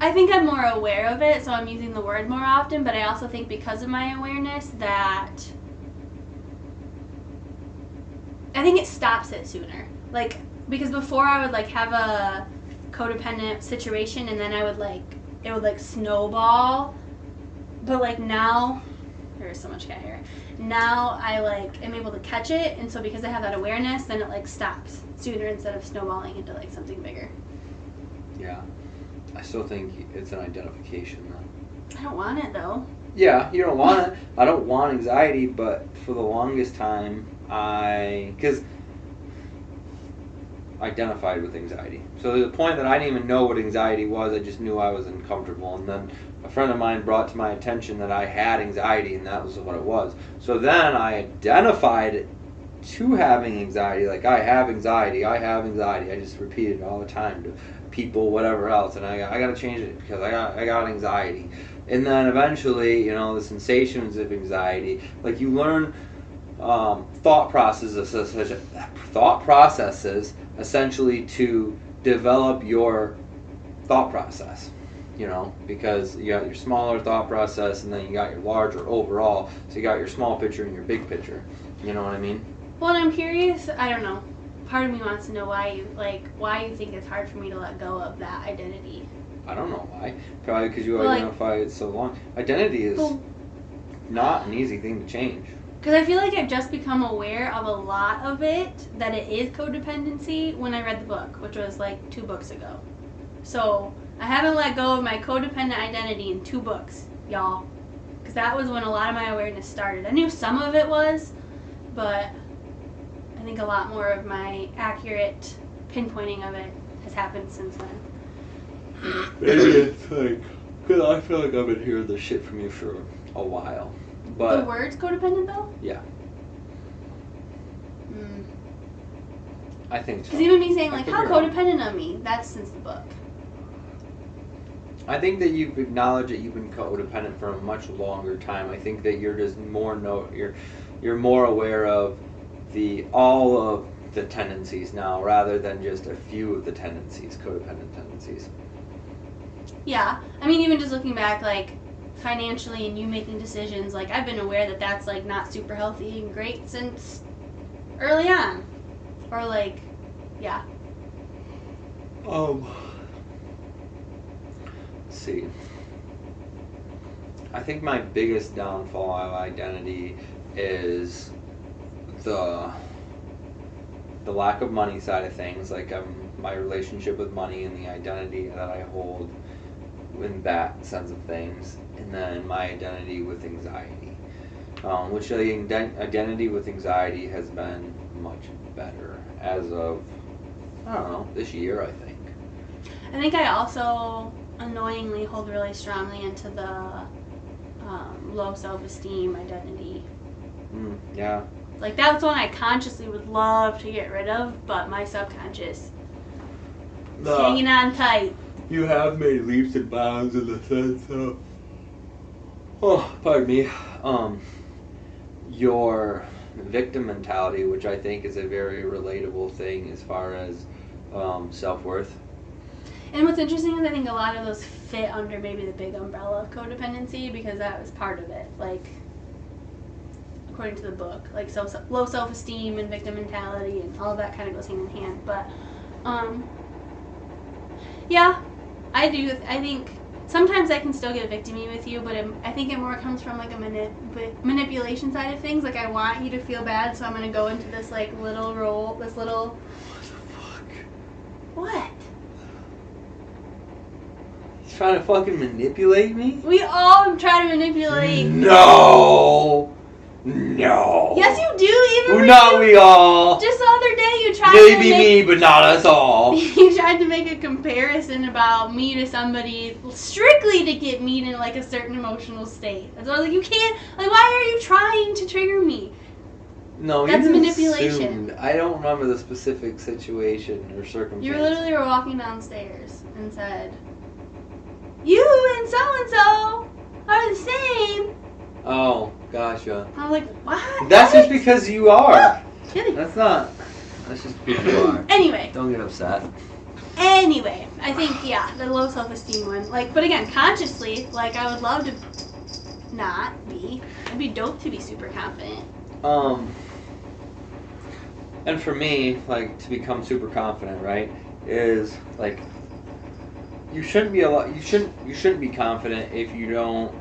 A: I think I'm more aware of it, so I'm using the word more often, but I also think because of my awareness that I think it stops it sooner. Like, because before I would, like, have a codependent situation and then I would, like, it would, like, snowball. But, like, now, there's so much cat hair. Now I, like, am able to catch it, and so because I have that awareness, then it, like, stops sooner instead of snowballing into, like, something bigger.
B: Yeah. I still think it's an identification, though.
A: I don't want it, though.
B: Yeah, you don't want it. I don't want anxiety, but for the longest time, because I identified with anxiety. So to the point that I didn't even know what anxiety was, I just knew I was uncomfortable. And then a friend of mine brought to my attention that I had anxiety, and that was what it was. So then I identified to having anxiety, like, I have anxiety. I just repeated it all the time to people, whatever else, and I got to change it because I got anxiety. And then eventually, the sensations of anxiety, like, you learn thought processes essentially to develop your thought process, because you got your smaller thought process and then you got your larger overall, so you got your small picture and your big picture. You know what I mean?
A: Well, and I'm curious, I don't know, part of me wants to know why you think it's hard for me to let go of that identity.
B: I don't know why. Probably because you identify it so long. Identity is not an easy thing to change.
A: Because I feel like I've just become aware of a lot of it, that it is codependency, when I read the book, which was like 2 books ago. So I haven't let go of my codependent identity in 2 books, y'all. Because that was when a lot of my awareness started. I knew some of it was, but I think a lot more of my accurate pinpointing of it has happened since then.
B: Maybe it's like, because I feel like I've been hearing this shit from you for a while. But
A: the word's codependent, though?
B: Yeah. I think so.
A: Because even me saying, like, how codependent of me, that's since the book.
B: I think that you've acknowledged that you've been codependent for a much longer time. I think that you're just you're more aware of all of the tendencies now, rather than just a few of the tendencies, codependent tendencies.
A: Yeah. I mean, even just looking back, like, financially and you making decisions, like, I've been aware that that's, like, not super healthy and great since early on. Or, like, yeah.
B: Let's see. I think my biggest downfall of identity is the lack of money side of things, like my relationship with money and the identity that I hold in that sense of things, and then my identity with anxiety, which the identity with anxiety has been much better as of, I don't know, this year, I think.
A: I think I also annoyingly hold really strongly into the low self-esteem identity.
B: Yeah.
A: Like, that's one I consciously would love to get rid of, but my subconscious is hanging on tight.
B: You have made leaps and bounds in the sense of, pardon me, your victim mentality, which I think is a very relatable thing as far as self-worth.
A: And what's interesting is I think a lot of those fit under maybe the big umbrella of codependency, because that was part of it. Like, according to the book, like, low self-esteem and victim mentality and all of that kind of goes hand in hand. But, yeah, I do. I think sometimes I can still get victim-y with you, but I think it more comes from, like, a manipulation side of things. Like, I want you to feel bad, so I'm going to go into this, like, little role, this little...
B: What the fuck?
A: What?
B: He's trying to fucking manipulate me?
A: We all try to manipulate.
B: No! No.
A: Yes, you do. Even when
B: Not
A: you,
B: we all.
A: just the other day, you tried
B: Maybe
A: to make,
B: me, but not us all.
A: You tried to make a comparison about me to somebody strictly to get me in like a certain emotional state. So I was like, you can't. Like, why are you trying to trigger me?
B: No,
A: That's
B: you
A: manipulation.
B: assumed. I don't remember the specific situation or circumstance.
A: You literally were walking downstairs and said, "You and so are the same."
B: Oh, gotcha.
A: I was like, "What?"
B: That's just because you are.
A: Kidding.
B: That's not. That's just because you are.
A: Anyway.
B: Don't get upset.
A: Anyway, I think the low self-esteem one. Like, but again, consciously, like I would love to not be. It'd be dope to be super confident.
B: And for me, like, to become super confident, right, is like you shouldn't be you shouldn't be confident if you don't,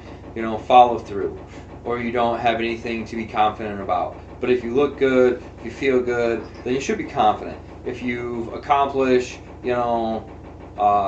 B: follow through, or you don't have anything to be confident about. But if you look good, if you feel good, then you should be confident. If you've accomplished,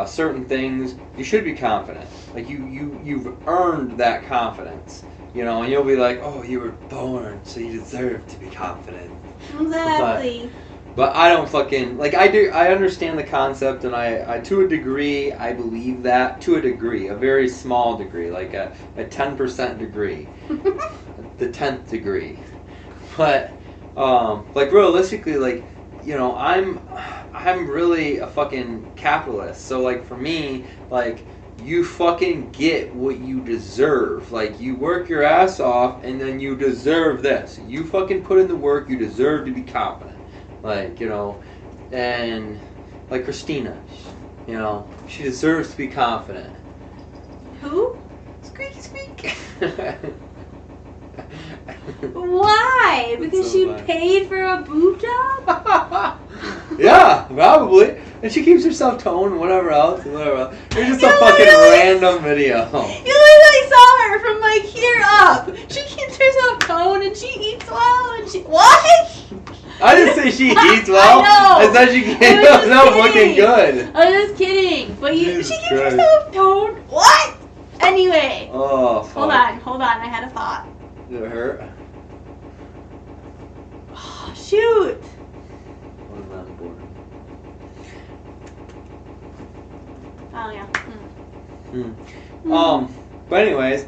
B: certain things, you should be confident. Like you've earned that confidence, and you'll be like, oh, you were born, so you deserve to be confident.
A: Exactly.
B: But I don't fucking like. I understand the concept, and I to a degree I believe that, to a degree, a very small degree, like a 10% degree, the 10th degree. But like realistically, like I'm really a fucking capitalist. So like for me, like you fucking get what you deserve. Like you work your ass off, and then you deserve this. You fucking put in the work. You deserve to be confident. Like, and like Christina, she deserves to be confident.
A: Who?
B: Squeaky squeak.
A: Why? Because she
B: funny.
A: paid for a boob job?
B: Yeah, probably. And she keeps herself toned and whatever else. It's just a
A: You
B: fucking
A: literally-
B: random video.
A: You literally saw her from like here up. She keeps herself toned and she eats well and she... What?
B: I didn't say she eats well.
A: I know.
B: I said she keeps
A: I was just
B: herself
A: kidding.
B: looking good.
A: I was just kidding. But she
B: Jesus
A: keeps
B: Christ.
A: herself toned. What? Anyway.
B: Oh, fuck.
A: Hold on. I had a thought.
B: Did it hurt?
A: Oh, shoot.
B: What is that important?
A: Oh, yeah.
B: But anyways,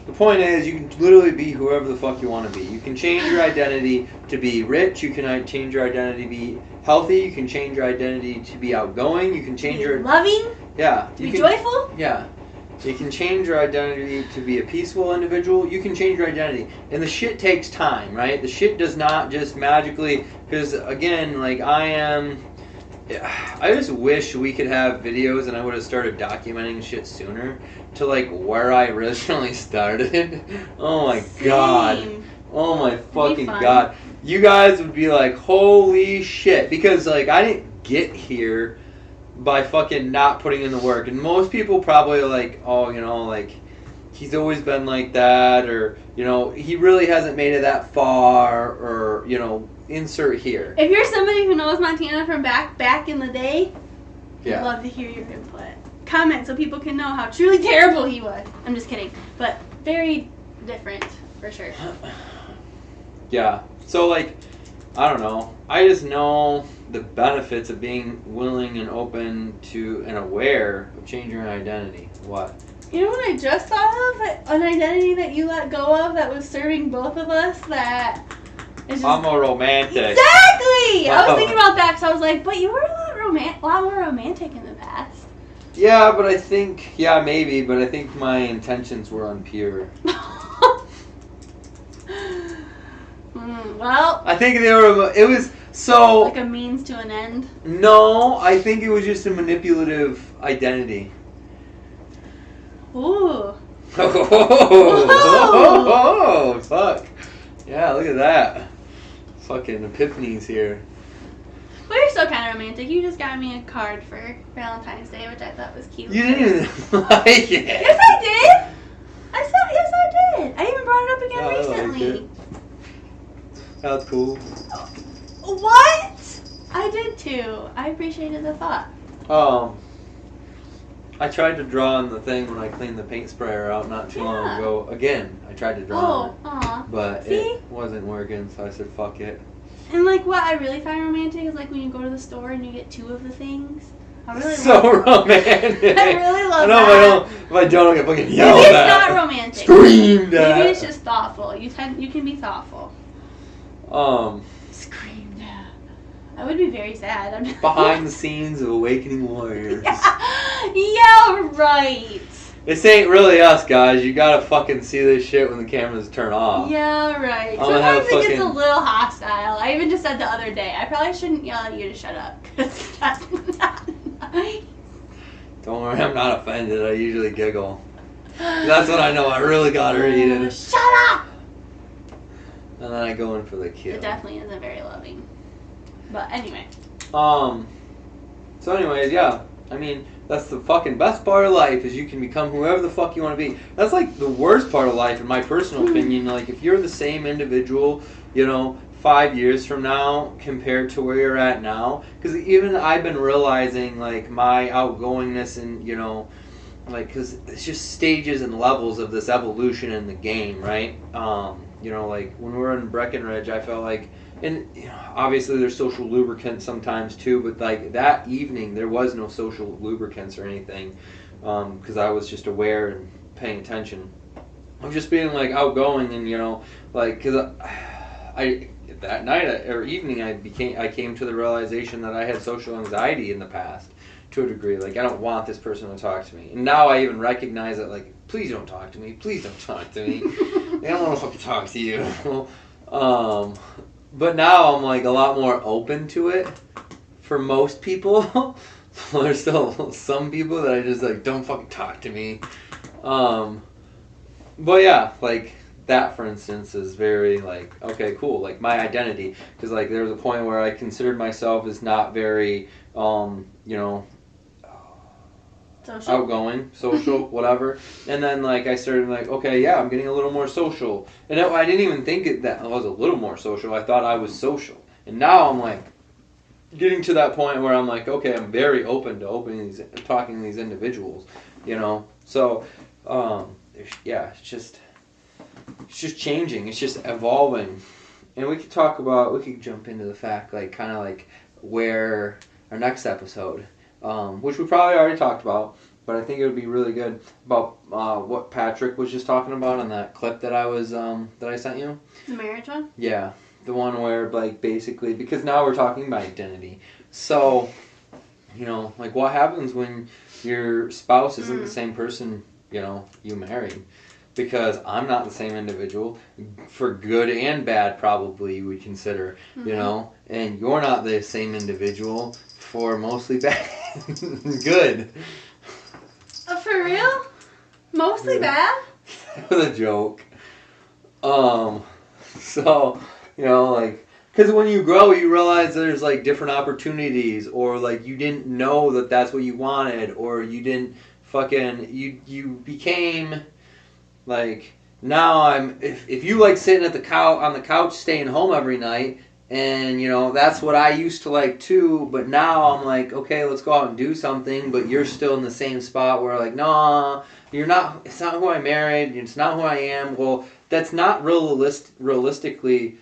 B: the point is you can literally be whoever the fuck you want to be. You can change your identity to be rich. You can change your identity to be healthy. You can change your identity to be outgoing. You can change
A: Be
B: your...
A: loving?
B: Yeah.
A: To be joyful?
B: Yeah. You can change your identity to be a peaceful individual. You can change your identity. And the shit takes time, right? The shit does not just magically... Because, again, like, I just wish we could have videos and I would have started documenting shit sooner to, like, where I originally started. Oh, my God.
A: Same.
B: Oh, my fucking
A: fun.
B: God. You guys would be like, holy shit. Because, like, I didn't get here by fucking not putting in the work. And most people probably are like, oh, like, he's always been like that, or, he really hasn't made it that far, or, insert here.
A: If you're somebody who knows Montana from back in the day,
B: Yeah.
A: I'd love to hear your input. Comment so people can know how truly terrible he was. I'm just kidding. But very different, for sure.
B: Yeah. So, like, I don't know. I just know the benefits of being willing and open to and aware of changing your identity. What?
A: You know what I just thought of? An identity that you let go of that was serving both of us that is just...
B: I'm a romantic.
A: Exactly! I was thinking about that because I was like, but you were a lot more romantic in the past.
B: Yeah, but I think, maybe, but I think my intentions were unpure.
A: Well...
B: I think it was, so...
A: Like a means to an end?
B: No, I think it was just a manipulative identity.
A: Ooh.
B: Oh, fuck. Yeah, look at that. Fucking epiphanies here.
A: Well, you're still kind of romantic. You just got me a card for Valentine's Day, which I thought was cute.
B: You didn't even like it.
A: Yes, I did. Yes, I did. I even brought it up again
B: Oh, I like
A: recently.
B: it. That's cool.
A: What? I did too. I appreciated the thought.
B: I tried to draw on the thing when I cleaned the paint sprayer out not too long ago. Again, I tried to draw on it.
A: Aw.
B: But
A: See?
B: it wasn't working, so I said, fuck it.
A: And like what I really find romantic is like when you go to the store and you get 2 of the things. I really
B: So
A: love
B: romantic.
A: I really love
B: I know
A: that.
B: if I don't get fucking yelled
A: Maybe it's
B: at.
A: not romantic.
B: Screamed at.
A: Maybe it's just thoughtful. You can be thoughtful. Screamed at. I would be very sad.
B: Behind the scenes of Awakening Warriors.
A: Yeah, right.
B: This ain't really us, guys. You gotta fucking see this shit when the cameras turn off.
A: Yeah, right.
B: I'm gonna have
A: Sometimes it gets a
B: fucking-
A: little hostile. I even just said the other day, I probably shouldn't yell at you to shut up, because that's not nice.
B: Don't worry, I'm not offended. I usually giggle. That's when I know I really got her eaten.
A: Shut up!
B: And then I go in for the kill.
A: It definitely isn't very loving. But anyway.
B: So anyways, yeah. I mean, that's the fucking best part of life is you can become whoever the fuck you want to be. That's like the worst part of life in my personal opinion. Like if you're the same individual, 5 years from now compared to where you're at now. Because even I've been realizing like my outgoingness and, like, because it's just stages and levels of this evolution in the game, right? Like when we were in Breckenridge, I felt like, and obviously there's social lubricants sometimes too, but like that evening there was no social lubricants or anything, because I was just aware and paying attention. I'm just being like outgoing and because I that night or evening I came to the realization that I had social anxiety in the past to a degree. Like I don't want this person to talk to me, and now I even recognize it. Like please don't talk to me. Please don't talk to me. I don't want to fucking talk to you. But now I'm like a lot more open to it for most people. There's still some people that I just like don't fucking talk to me. But yeah, like that for instance is very like okay cool, like my identity, because like there was a point where I considered myself as not very
A: Social?
B: outgoing, social, whatever. And then like I started like, okay, yeah, I'm getting a little more social. And I didn't even think that I was a little more social. I thought I was social. And now I'm like getting to that point where I'm like, okay, I'm very open to talking to these individuals, So, it's just changing. It's just evolving. And we could jump into the fact, like, kind of like where our next episode, which we probably already talked about, but I think it would be really good about what Patrick was just talking about on that clip that I sent you.
A: The marriage one?
B: Yeah, the one where like basically because now we're talking about identity. So, like what happens when your spouse isn't the same person you married? Because I'm not the same individual, for good and bad probably you would consider, and you're not the same individual for mostly bad, good.
A: For real? Mostly bad?
B: That was a joke. So, like, because when you grow, you realize there's like different opportunities, or like you didn't know that that's what you wanted, or you didn't you became. Like now if you like sitting at on the couch staying home every night and that's what I used to like too, but now I'm like okay, let's go out and do something, but you're still in the same spot where like no, you're not, it's not who I married, it's not who I am. Well, that's not realistically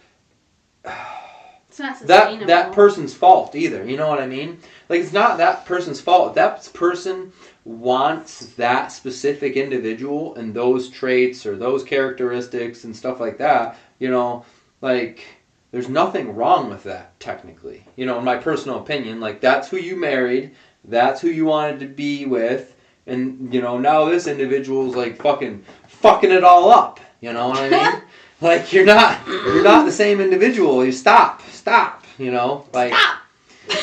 A: it's not sustainable.
B: that person's fault either, you know what I mean? Like it's not that person's fault. That person wants that specific individual and those traits or those characteristics and stuff like that, like there's nothing wrong with that technically, in my personal opinion. Like that's who you married, that's who you wanted to be with, and now this individual's like fucking it all up, you know what I mean? Like you're not the same individual. You stop,
A: Stop.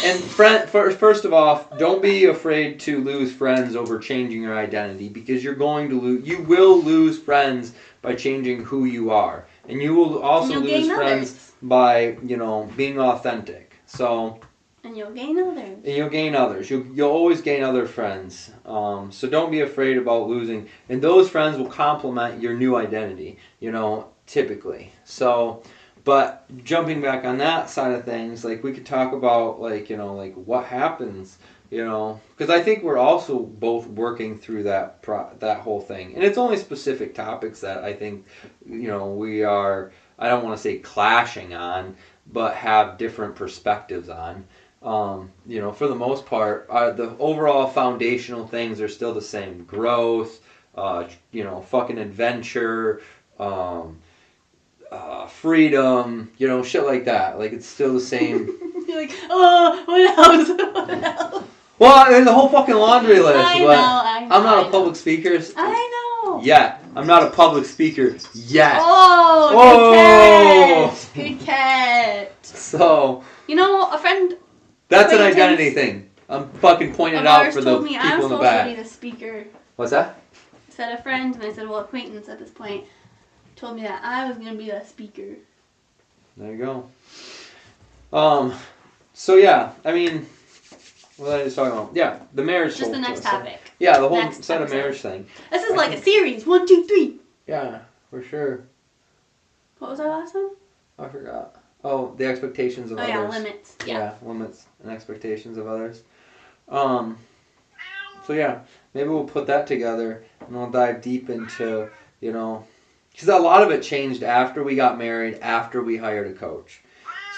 B: And first of all, don't be afraid to lose friends over changing your identity, because you will lose friends by changing who you are, and you will also lose friends by being authentic. So.
A: And you'll gain others.
B: You'll always gain other friends. So don't be afraid about losing, and those friends will complement your new identity. Typically. So. But jumping back on that side of things, like we could talk about like like what happens because I think we're also both working through that whole thing, and it's only specific topics that I think, we are. I don't want to say clashing on, but have different perspectives on. For the most part, the overall foundational things are still the same: growth, fucking adventure, freedom, shit like that. Like it's still the same.
A: You're like, oh, what else? What else?
B: Well, there's a whole fucking laundry list.
A: I know.
B: I'm not a public speaker.
A: I know.
B: Yet. I'm not a public speaker yet.
A: Oh, good cat.
B: So.
A: A friend.
B: That's an identity thing. I'm fucking pointing it out for the people in the back.
A: I was supposed to be the speaker.
B: What's that?
A: I said a friend, and I said, well, acquaintance at this point, told me that I was going to be the speaker.
B: There you go. So yeah, I mean, what was I just talking about? Yeah, the marriage.
A: Just the next topic.
B: Yeah, the whole set of marriage thing.
A: This is like a series. 1, 2, 3.
B: Yeah, for sure.
A: What was our last one?
B: I forgot. Oh, the expectations of others.
A: Oh yeah, limits.
B: Yeah, limits and expectations of others. So yeah, maybe we'll put that together and we'll dive deep into, because a lot of it changed after we got married, after we hired a coach.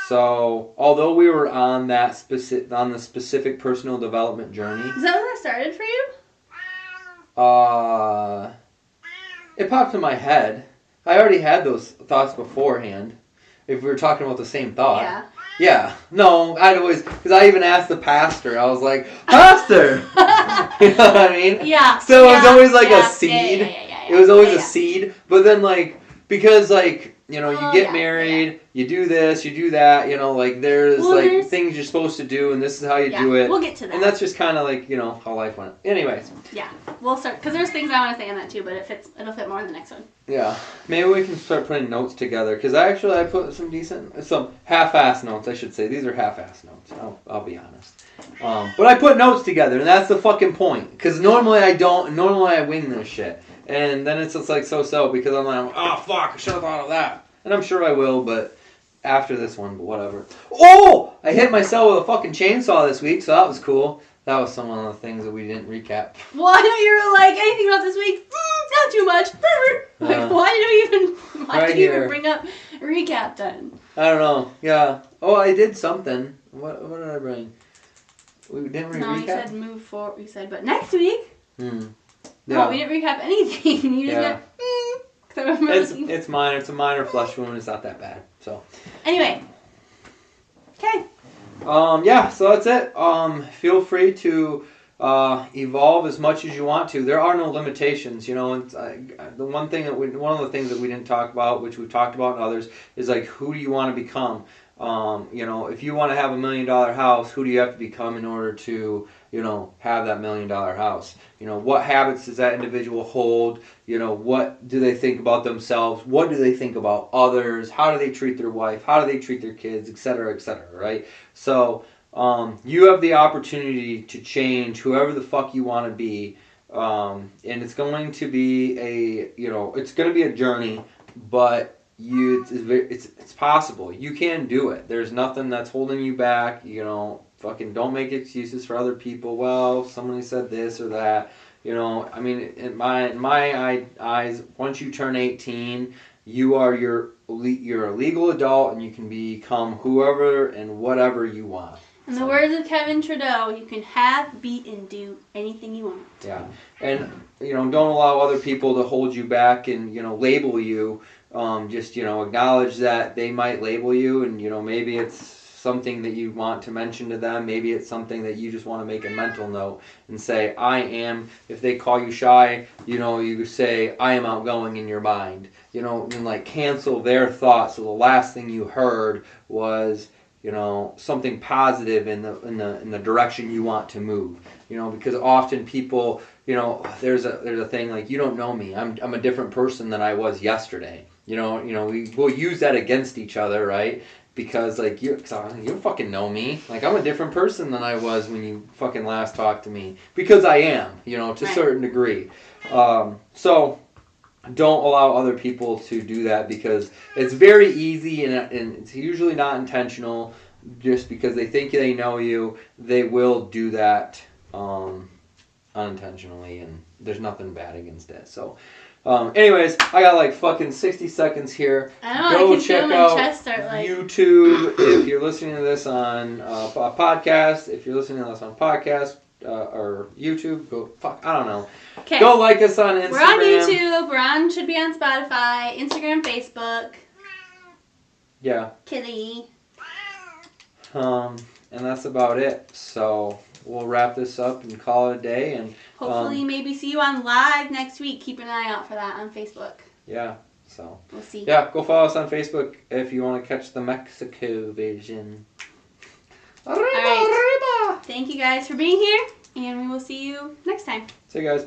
B: So, although we were on the specific personal development journey.
A: Is that when that started for you?
B: It popped in my head. I already had those thoughts beforehand. If we were talking about the same thought.
A: Yeah.
B: Yeah. No, I'd always, because I even asked the pastor. I was like, Pastor! You know what I mean?
A: Yeah.
B: So it was always like a seed.
A: Yeah.
B: It was always a seed. But then because you get married, you do this, you do that, there's things you're supposed to do, and this is how you do it.
A: We'll get to that.
B: And that's just kind of how life went. Anyways.
A: Yeah, we'll start, because there's things I want to say on that too, but it'll fit more in the next one.
B: Yeah, maybe we can start putting notes together, because I put some half-ass notes, I should say. These are half-ass notes, I'll be honest. But I put notes together, and that's the fucking point, because normally I wing this shit. And then it's just so-so, because I'm like, oh fuck, I should have thought of that. And I'm sure I will, but after this one, but whatever. Oh! I hit myself with a fucking chainsaw this week, so that was cool. That was some of the things that we didn't recap.
A: Well, I know you were like, anything about this week? Not too much. Why did you even bring up a recap then?
B: I don't know. Yeah. Oh, I did something. What did I bring? We didn't recap?
A: No, you said move forward. You said, but next week?
B: Yeah.
A: No, we didn't recap anything. You just got,
B: It's minor. It's a minor flesh wound. It's not that bad. So.
A: Anyway. Okay.
B: Yeah, so that's it. Feel free to evolve as much as you want to. There are no limitations, And one of the things that we didn't talk about, which we've talked about in others, is who do you want to become? If you want to have $1 million house, who do you have to become in order to, have that $1 million house? What habits does that individual hold? What do they think about themselves? What do they think about others? How do they treat their wife? How do they treat their kids? Et cetera, right? So, you have the opportunity to change whoever the fuck you want to be. And it's going to be it's going to be a journey, but it's possible. You can do it. There's nothing that's holding you back. Fucking don't make excuses for other people. Well, somebody said this or that. I mean, in my eyes, once you turn 18, you're a legal adult and you can become whoever and whatever you want.
A: In the words of Kevin Trudeau, you can have, be, and do anything you want.
B: Yeah, and don't allow other people to hold you back and label you. Just acknowledge that they might label you, and maybe it's something that you want to mention to them. Maybe it's something that you just want to make a mental note and say, I am. If they call you shy, you say, I am outgoing in your mind. And cancel their thoughts. So the last thing you heard was, something positive in the direction you want to move. Because often people, there's a thing you don't know me. I'm a different person than I was yesterday. We'll use that against each other, right? Because you don't fucking know me. I'm a different person than I was when you fucking last talked to me. Because I am, to a certain degree. So don't allow other people to do that, because it's very easy and it's usually not intentional, just because they think they know you, they will do that unintentionally, and there's nothing bad against it. So, anyways, I got like fucking 60 seconds here.
A: I know,
B: Go
A: I can
B: check
A: feel my
B: out
A: chest start like...
B: YouTube if you're listening to this on a podcast. If you're listening to this on podcast or YouTube, go fuck. I don't know.
A: Okay.
B: Go like us on Instagram.
A: We're on YouTube. We're on, should be on Spotify, Instagram, Facebook.
B: Yeah.
A: Kitty.
B: And that's about it. So we'll wrap this up and call it a day. And
A: hopefully, maybe see you on live next week. Keep an eye out for that on Facebook.
B: Yeah. So
A: we'll see.
B: Yeah, go follow us on Facebook if you want to catch the Mexico version.
A: Arriba, arriba. Thank you guys for being here, and we will see you next time.
B: See you guys.